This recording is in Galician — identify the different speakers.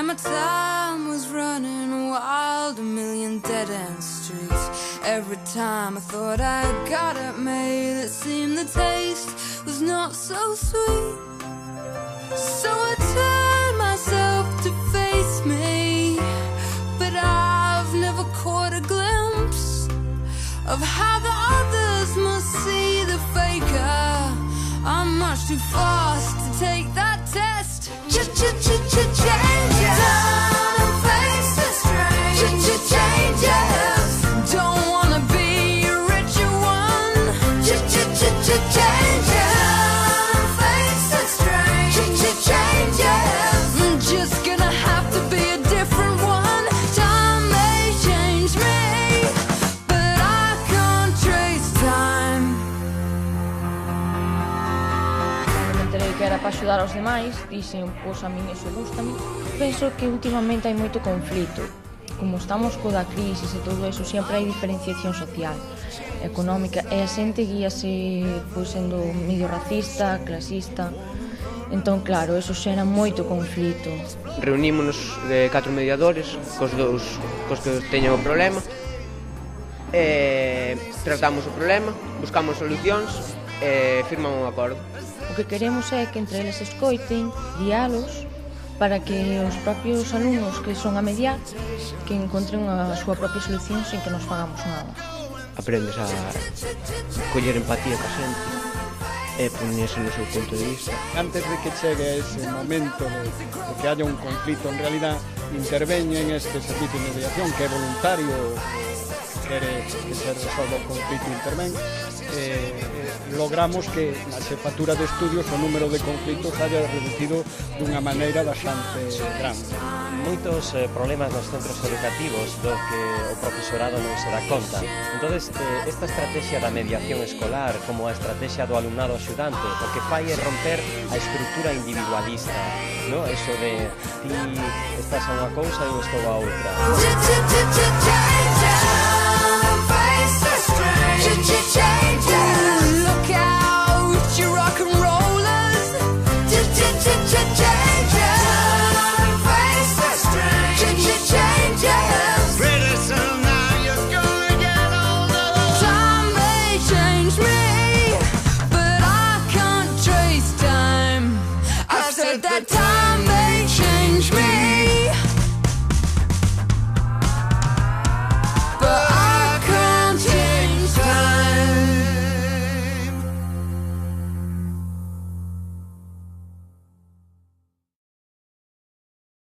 Speaker 1: and my time was running wild, a million dead-end streets. Every time I thought I got it made, it seemed the taste was not so sweet. So I turned myself to face me, but I've never caught a glimpse of how the others must see the faker. I'm much too fast to take that test. Changes. Don't face the strange. Changes. Don't wanna be a richer one. Changes. Don't face the strange. Changes. I'm just gonna have to be a different one. Time may change me, but I can't trace time.
Speaker 2: Que era para axudar aos demais, dixen, pois a min iso gústame. Penso que últimamente hai moito conflito. Como estamos co da crisis e todo eso, sempre hai diferenciación social, económica, e a xente guíase pois sendo medio racista, clasista. Entón, claro, eso xera moito conflito.
Speaker 3: Reunímonos 4 mediadores cos que teñen o problema, tratamos o problema, buscamos solucións e firmamos un acordo.
Speaker 2: O que queremos é que entre eles escoiten, diálogos, para que os propios alumnos que son a mediar que encontren a súa propia solución sin que nos fagamos nada.
Speaker 3: Aprendes a coller empatía ca xente e ponerse no seu punto de vista.
Speaker 4: Antes de que chegue ese momento de que haya un conflito, en realidad interveñe en este servicio de mediación que é voluntario, quere que se resolva o conflito interven, logramos que na xefatura de estudios o número de conflitos haya reducido dunha maneira bastante grande.
Speaker 5: Moitos problemas nos centros educativos do que o profesorado non se dá conta. Entonces, esta estrategia da mediación escolar como a estrategia do alumnado axudante, o que fai é romper a estrutura individualista, no? Eso de ti estás a unha cousa e eu estou a outra.
Speaker 1: Look out, you rock and rollers. Face the changes.
Speaker 6: Pretty soon now you're gonna get older.
Speaker 1: Time may change me, but I can't trace time. I've said that time